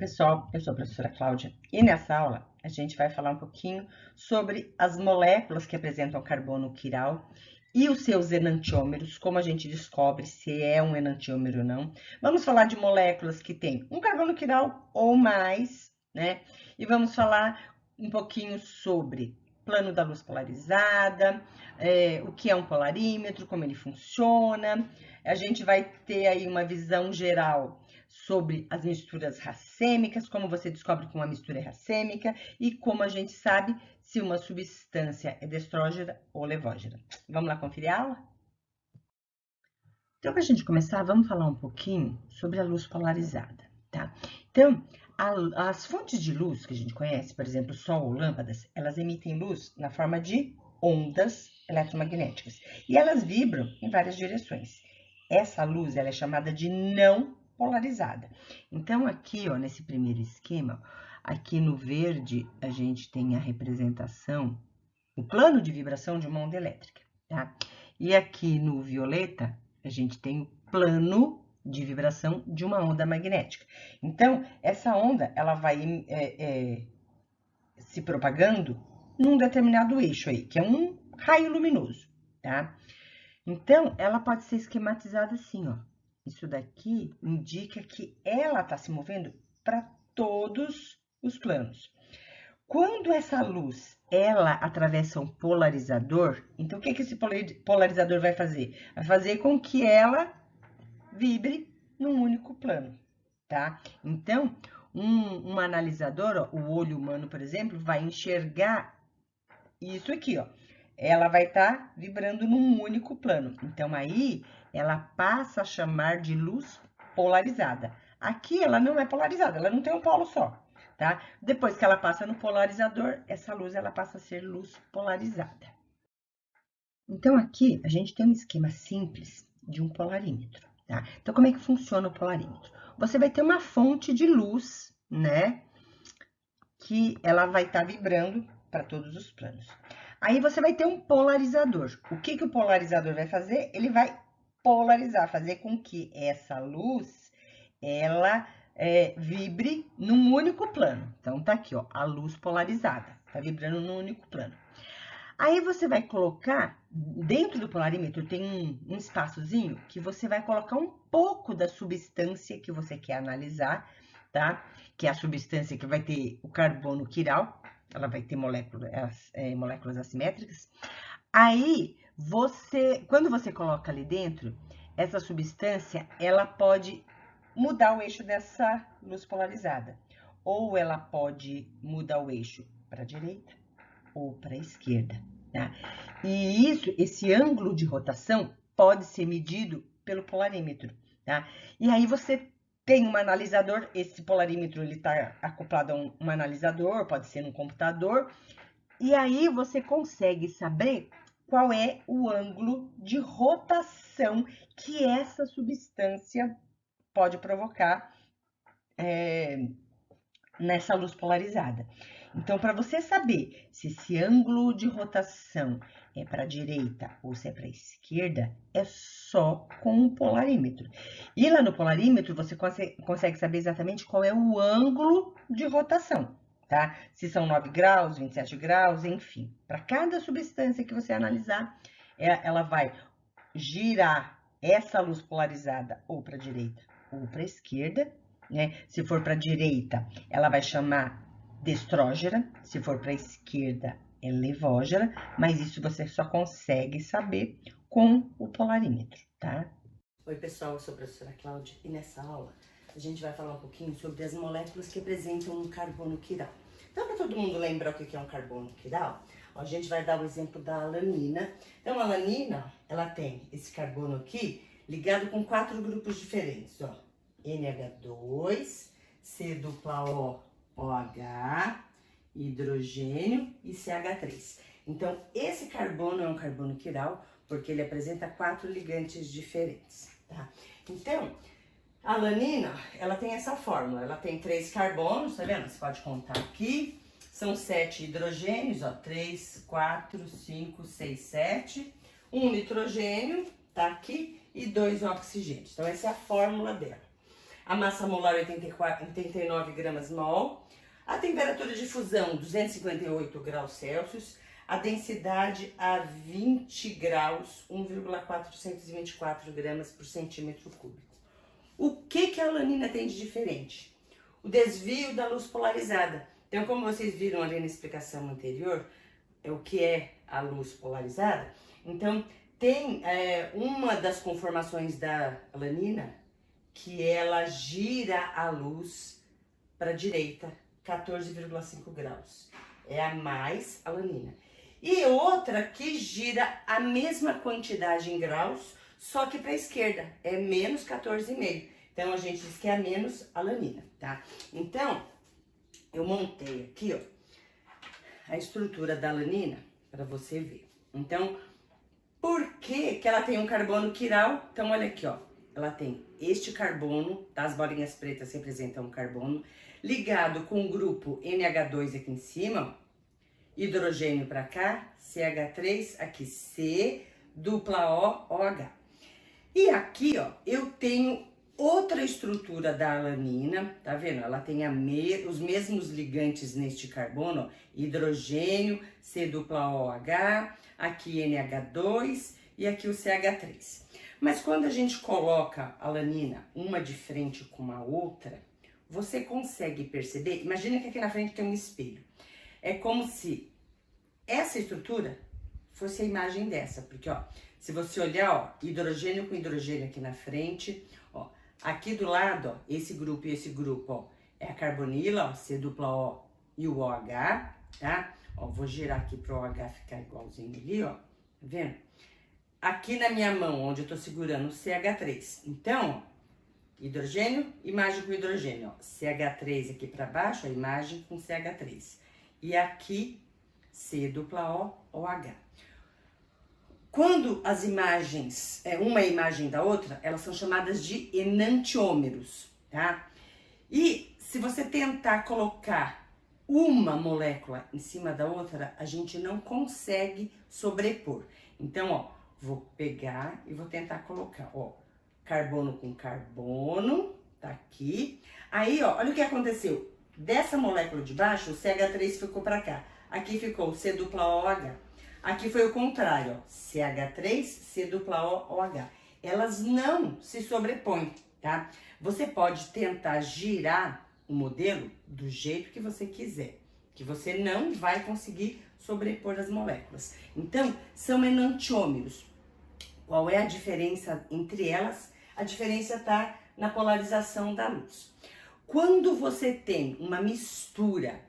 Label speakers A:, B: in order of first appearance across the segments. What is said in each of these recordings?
A: pessoal, eu sou a professora Cláudia e nessa aula a gente vai falar um pouquinho sobre as moléculas que apresentam carbono quiral e os seus enantiômeros, como a gente descobre se é um enantiômero ou não. Vamos falar de moléculas que têm um carbono quiral ou mais, né? E vamos falar um pouquinho sobre plano da luz polarizada, o que é um polarímetro, como ele funciona. A gente vai ter aí uma visão geral sobre as misturas racêmicas, como você descobre que uma mistura é racêmica e como a gente sabe se uma substância é destrógena ou levógena. Vamos lá conferir a aula? Então, para a gente começar, vamos falar um pouquinho sobre a luz polarizada, tá? Então, as fontes de luz que a gente conhece, por exemplo, sol ou lâmpadas, elas emitem luz na forma de ondas eletromagnéticas e elas vibram em várias direções. Essa luz ela é chamada de não polarizada. Então, aqui, ó, nesse primeiro esquema, aqui no verde, a gente tem a representação, o plano de vibração de uma onda elétrica, tá? E aqui no violeta, a gente tem o plano de vibração de uma onda magnética. Então, essa onda, ela vai se propagando num determinado eixo aí, que é um raio luminoso, tá? Então, ela pode ser esquematizada assim, ó. Isso daqui indica que ela está se movendo para todos os planos. Quando essa luz, ela atravessa um polarizador, então o que esse polarizador vai fazer? Vai fazer com que ela vibre num único plano, tá? Então, um analisador, ó, o olho humano, por exemplo, vai enxergar isso aqui, ó. Ela vai estar vibrando num único plano. Então, aí, ela passa a chamar de luz polarizada. Aqui, ela não é polarizada, ela não tem um polo só, tá? Depois que ela passa no polarizador, essa luz, ela passa a ser luz polarizada. Então, aqui, a gente tem um esquema simples de um polarímetro, tá? Então, como é que funciona o polarímetro? Você vai ter uma fonte de luz, né? Que ela vai estar vibrando para todos os planos. Aí você vai ter um polarizador. O que o polarizador vai fazer? Ele vai polarizar, fazer com que essa luz, ela vibre num único plano. Então, tá aqui, ó, a luz polarizada, tá vibrando num único plano. Aí você vai colocar, dentro do polarímetro tem um espaçozinho que você vai colocar um pouco da substância que você quer analisar, tá? Que é a substância que vai ter o carbono quiral, ela vai ter moléculas assimétricas. Aí, quando você coloca ali dentro, essa substância, ela pode mudar o eixo dessa luz polarizada. Ou ela pode mudar o eixo para a direita ou para a esquerda, tá? E esse ângulo de rotação pode ser medido pelo polarímetro, tá? E aí você tem um analisador, esse polarímetro ele está acoplado a um analisador, pode ser num computador, e aí você consegue saber qual é o ângulo de rotação que essa substância pode provocar nessa luz polarizada. Então, para você saber se esse ângulo de rotação é para a direita ou se é para a esquerda, é só com o polarímetro. E lá no polarímetro, você consegue saber exatamente qual é o ângulo de rotação, tá? Se são 9 graus, 27 graus, enfim. Para cada substância que você analisar, ela vai girar essa luz polarizada ou para a direita ou para a esquerda, né? Se for para a direita, ela vai chamar destrógena, se for para a esquerda, é levógena, mas isso você só consegue saber com o polarímetro, tá?
B: Oi pessoal, eu sou a professora Cláudia e nessa aula a gente vai falar um pouquinho sobre as moléculas que apresentam um carbono quiral. Então, para todo mundo lembrar o que é um carbono quiral, a gente vai dar o exemplo da alanina. Então, a alanina, ela tem esse carbono aqui ligado com 4 grupos diferentes, ó. NH2, C dupla O, OH, hidrogênio e CH3. Então, esse carbono é um carbono quiral porque ele apresenta 4 ligantes diferentes, tá? Então, a alanina, ela tem essa fórmula, ela tem 3 carbonos, tá vendo? Você pode contar aqui, são 7 hidrogênios, ó, 3, 4, 5, 6, 7, 1 nitrogênio, tá aqui, e 2 oxigênios. Então, essa é a fórmula dela. A massa molar 89 gramas mol. A temperatura de fusão 258 graus Celsius. A densidade a 20 graus, 1,424 gramas por centímetro cúbico. O que a alanina tem de diferente? O desvio da luz polarizada. Então, como vocês viram ali na explicação anterior, o que é a luz polarizada, então tem uma das conformações da alanina que ela gira a luz para a direita, 14,5 graus. É a mais alanina. E outra que gira a mesma quantidade em graus, só que para a esquerda, é menos 14,5. Então, a gente diz que é a menos alanina, tá? Então, eu montei aqui, ó, a estrutura da alanina para você ver. Então, por que ela tem um carbono quiral? Então, olha aqui, ó. Ela tem este carbono, tá? As bolinhas pretas representam um carbono, ligado com o grupo NH2 aqui em cima, ó. Hidrogênio para cá, CH3, aqui C, dupla O, OH. E aqui, ó, eu tenho outra estrutura da alanina, tá vendo? Ela tem os mesmos ligantes neste carbono, ó, hidrogênio, C dupla OH, aqui NH2 e aqui o CH3. Mas quando a gente coloca a alanina uma de frente com a outra, você consegue perceber, imagina que aqui na frente tem um espelho. É como se essa estrutura fosse a imagem dessa, porque, ó, se você olhar, ó, hidrogênio com hidrogênio aqui na frente, ó, aqui do lado, ó, esse grupo e esse grupo, ó, é a carbonila, ó, C dupla O e o OH, tá? Ó, vou girar aqui pro OH ficar igualzinho ali, ó, tá vendo? Aqui na minha mão, onde eu tô segurando o CH3. Então, ó, hidrogênio, imagem com hidrogênio, ó, CH3 aqui para baixo, a imagem com CH3. E aqui, C dupla O, OH. Quando as imagens, uma é imagem da outra, elas são chamadas de enantiômeros, tá? E se você tentar colocar uma molécula em cima da outra, a gente não consegue sobrepor. Então, ó, vou pegar e vou tentar colocar, ó, carbono com carbono, tá aqui. Aí, ó, olha o que aconteceu. Dessa molécula de baixo, o CH3 ficou para cá. Aqui ficou o C dupla OH. Aqui foi o contrário, ó. CH3, C dupla O, OH. Elas não se sobrepõem, tá? Você pode tentar girar o modelo do jeito que você quiser, que você não vai conseguir sobrepor as moléculas. Então, são enantiômeros. Qual é a diferença entre elas? A diferença está na polarização da luz. Quando você tem uma mistura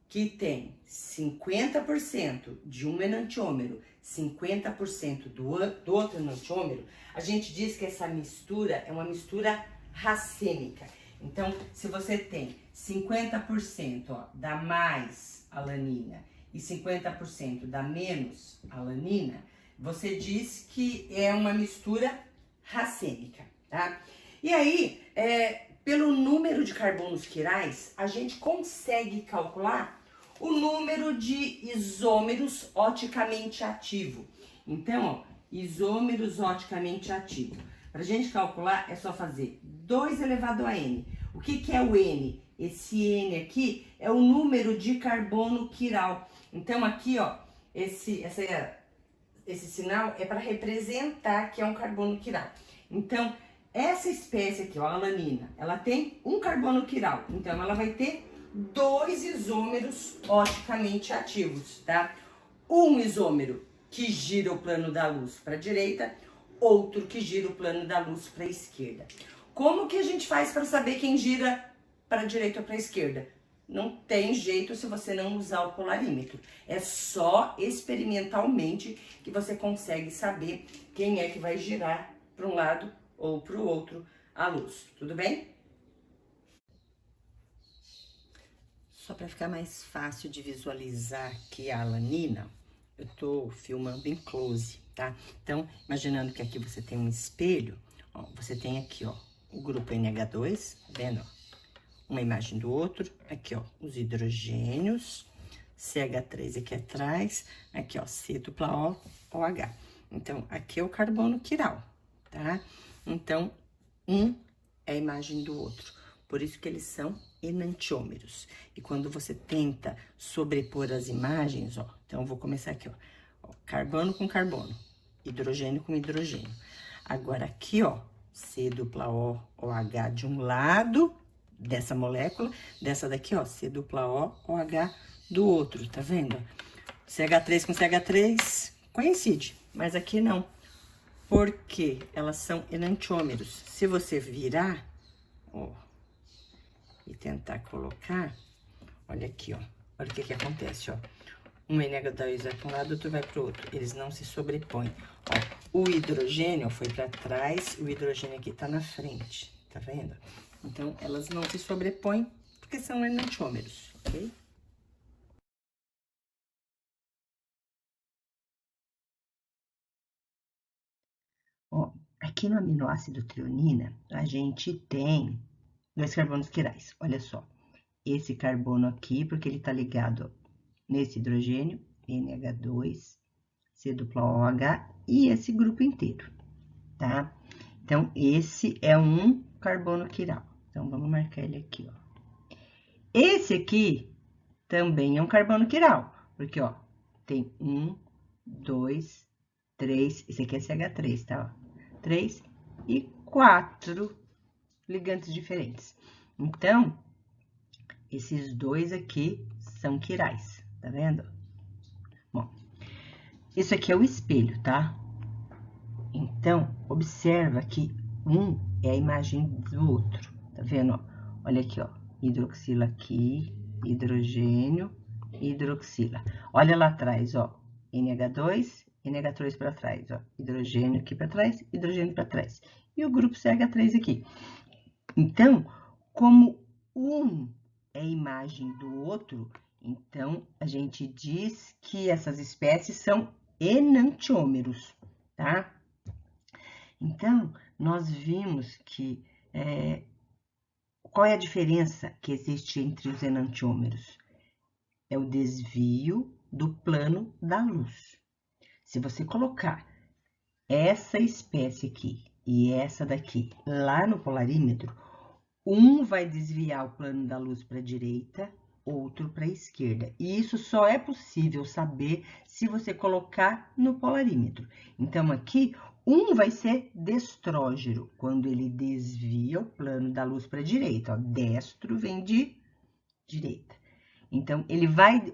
B: que tem 50% de um enantiômero, 50% do outro enantiômero, a gente diz que essa mistura é uma mistura racêmica. Então, se você tem 50% ó, da mais alanina e 50% da menos alanina, você diz que é uma mistura racêmica, tá? E aí, pelo número de carbonos quirais, a gente consegue calcular o número de isômeros oticamente ativo. Então, ó, isômeros oticamente ativo. Para a gente calcular, é só fazer 2 elevado a N. O que é o N? Esse N aqui é o número de carbono quiral. Então, aqui, ó, esse sinal é para representar que é um carbono quiral. Então, essa espécie aqui, ó, a alanina, ela tem um carbono quiral. Então, ela vai ter 2 isômeros oticamente ativos, tá? Um isômero que gira o plano da luz para a direita, outro que gira o plano da luz para a esquerda. Como que a gente faz para saber quem gira para a direita ou para a esquerda? Não tem jeito se você não usar o polarímetro. É só experimentalmente que você consegue saber quem é que vai girar para um lado ou para o outro a luz. Tudo bem? Só para ficar mais fácil de visualizar aqui a alanina, eu tô filmando em close, tá? Então, imaginando que aqui você tem um espelho, ó, você tem aqui, ó, o grupo NH2, tá vendo, ó? Uma imagem do outro, aqui, ó, os hidrogênios, CH3 aqui atrás, aqui, ó, C dupla O, OH. Então, aqui é o carbono quiral, tá? Então, 1 é a imagem do outro. Por isso que eles são enantiômeros. E quando você tenta sobrepor as imagens, ó, então eu vou começar aqui, ó, carbono com carbono, hidrogênio com hidrogênio. Agora aqui, ó, C dupla O, OH de um lado dessa molécula, dessa daqui, ó, C dupla O, OH do outro, tá vendo? CH3 com CH3 coincide, mas aqui não. Porque elas são enantiômeros. Se você virar, ó, e tentar colocar, olha aqui, ó. Olha o que acontece, ó. Um NH2 vai para um lado, outro vai para o outro. Eles não se sobrepõem. Ó, o hidrogênio foi para trás, o hidrogênio aqui tá na frente, tá vendo? Então, elas não se sobrepõem porque são enantiômeros, ok?
A: Ó, aqui no aminoácido treonina, a gente tem 2 carbonos quirais. Olha só, esse carbono aqui, porque ele tá ligado nesse hidrogênio, NH2, C dupla OH, e esse grupo inteiro, tá? Então, esse é um carbono quiral. Então, vamos marcar ele aqui, ó. Esse aqui também é um carbono quiral, porque, ó, tem 1, 2, 3, esse aqui é CH3, tá? 3 e 4 ligantes diferentes. Então, esses dois aqui são quirais, tá vendo? Bom, isso aqui é o espelho, tá? Então, observa que um é a imagem do outro, tá vendo? Ó, olha aqui, ó, hidroxila aqui, hidrogênio, hidroxila. Olha lá atrás, ó, NH2, NH3 para trás, ó, hidrogênio aqui para trás, hidrogênio para trás. E o grupo CH3 aqui. Então, como um é a imagem do outro, então a gente diz que essas espécies são enantiômeros, tá? Então, nós vimos que qual é a diferença que existe entre os enantiômeros? É o desvio do plano da luz. Se você colocar essa espécie aqui e essa daqui lá no polarímetro, um vai desviar o plano da luz para a direita, outro para a esquerda. E isso só é possível saber se você colocar no polarímetro. Então, aqui, um vai ser destrógero, quando ele desvia o plano da luz para a direita. Ó, destro vem de direita. Então,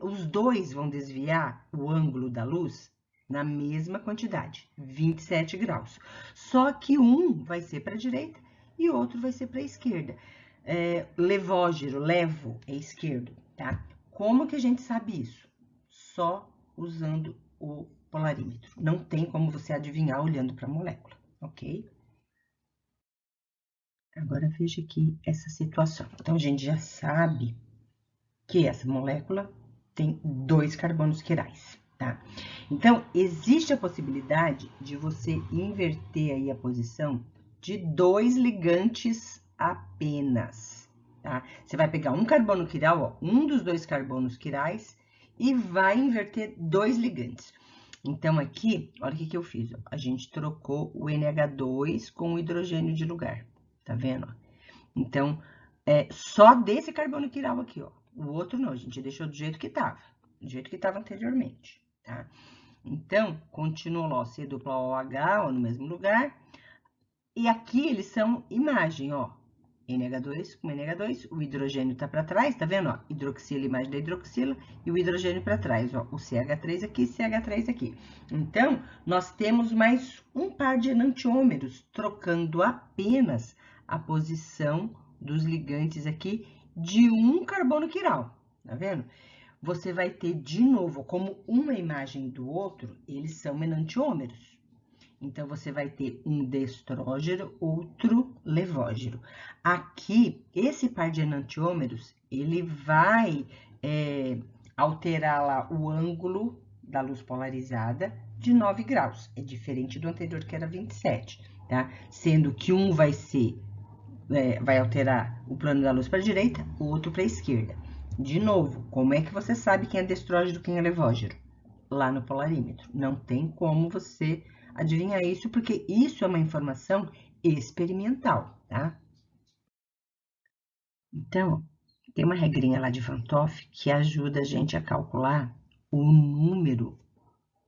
A: os dois vão desviar o ângulo da luz na mesma quantidade, 27 graus. Só que um vai ser para a direita e o outro vai ser para a esquerda. Levógero, levo, é esquerdo, tá? Como que a gente sabe isso? Só usando o polarímetro. Não tem como você adivinhar olhando para a molécula, ok? Agora, veja aqui essa situação. Então, a gente já sabe que essa molécula tem 2 carbonos quirais, tá? Então, existe a possibilidade de você inverter aí a posição de 2 ligantes apenas, tá? Você vai pegar um carbono quiral, ó, um dos 2 carbonos quirais, e vai inverter 2 ligantes. Então, aqui, olha o que eu fiz, ó. A gente trocou o NH2 com o hidrogênio de lugar, tá vendo? Então, só desse carbono quiral aqui, ó. O outro não, a gente deixou do jeito que estava anteriormente, tá? Então, continuou lá, C dupla OH, ó, no mesmo lugar. E aqui eles são imagem, ó. NH2 com NH2, o hidrogênio tá para trás, tá vendo, ó? Hidroxila, imagem da hidroxila, e o hidrogênio para trás, ó. O CH3 aqui, CH3 aqui. Então, nós temos mais um par de enantiômeros, trocando apenas a posição dos ligantes aqui de um carbono quiral, tá vendo? Você vai ter de novo, como uma imagem do outro, eles são enantiômeros. Então, você vai ter um destrógero, outro levógero. Aqui, esse par de enantiômeros, ele vai alterar lá o ângulo da luz polarizada de 9 graus. É diferente do anterior, que era 27, tá? Sendo que um vai alterar o plano da luz para a direita, o outro para a esquerda. De novo, como é que você sabe quem é destrógero e quem é levógero? Lá no polarímetro. Não tem como você adivinhar isso, porque isso é uma informação experimental, tá? Então, tem uma regrinha lá de Van 't Hoff que ajuda a gente a calcular o número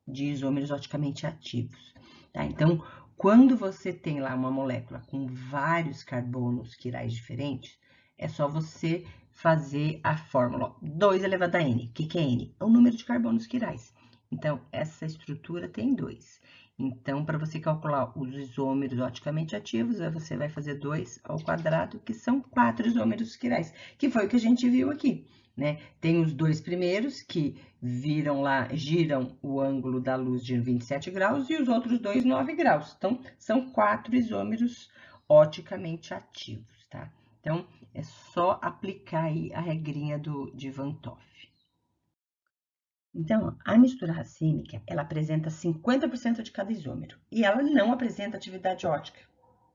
A: de isômeros oticamente ativos, tá? Então, quando você tem lá uma molécula com vários carbonos quirais diferentes, é só você fazer a fórmula 2 elevado a n. O que é n? É o número de carbonos quirais. Então, essa estrutura tem 2. Então, para você calcular os isômeros oticamente ativos, você vai fazer 2 ao quadrado, que são 4 isômeros quirais, que foi o que a gente viu aqui, né? Tem os dois primeiros que giram o ângulo da luz de 27 graus e os outros dois 9 graus. Então, são 4 isômeros oticamente ativos, tá? Então, é só aplicar aí a regrinha de Van 't Hoff. Então, a mistura racêmica, ela apresenta 50% de cada isômero e ela não apresenta atividade ótica,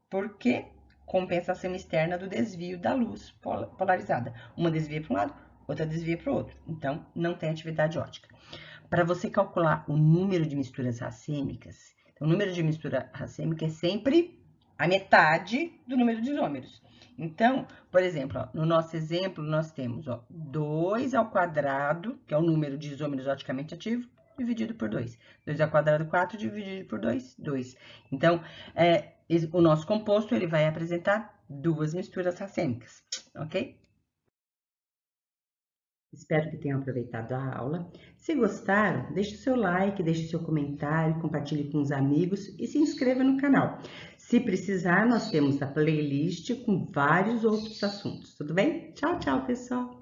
A: porque compensação externa do desvio da luz polarizada. Uma desvia para um lado, outra desvia para o outro. Então, não tem atividade ótica. Para você calcular o número de misturas racêmicas, então, o número de mistura racêmica é sempre a metade do número de isômeros. Então, por exemplo, ó, no nosso exemplo, nós temos 2 ao quadrado, que é o número de isômeros oticamente ativos, dividido por 2. 2 ao quadrado, 4, dividido por 2, 2. Então, o nosso composto ele vai apresentar 2 misturas racêmicas, ok? Espero que tenham aproveitado a aula. Se gostaram, deixe seu like, deixe seu comentário, compartilhe com os amigos e se inscreva no canal. Se precisar, nós temos a playlist com vários outros assuntos, tudo bem? Tchau, tchau, pessoal!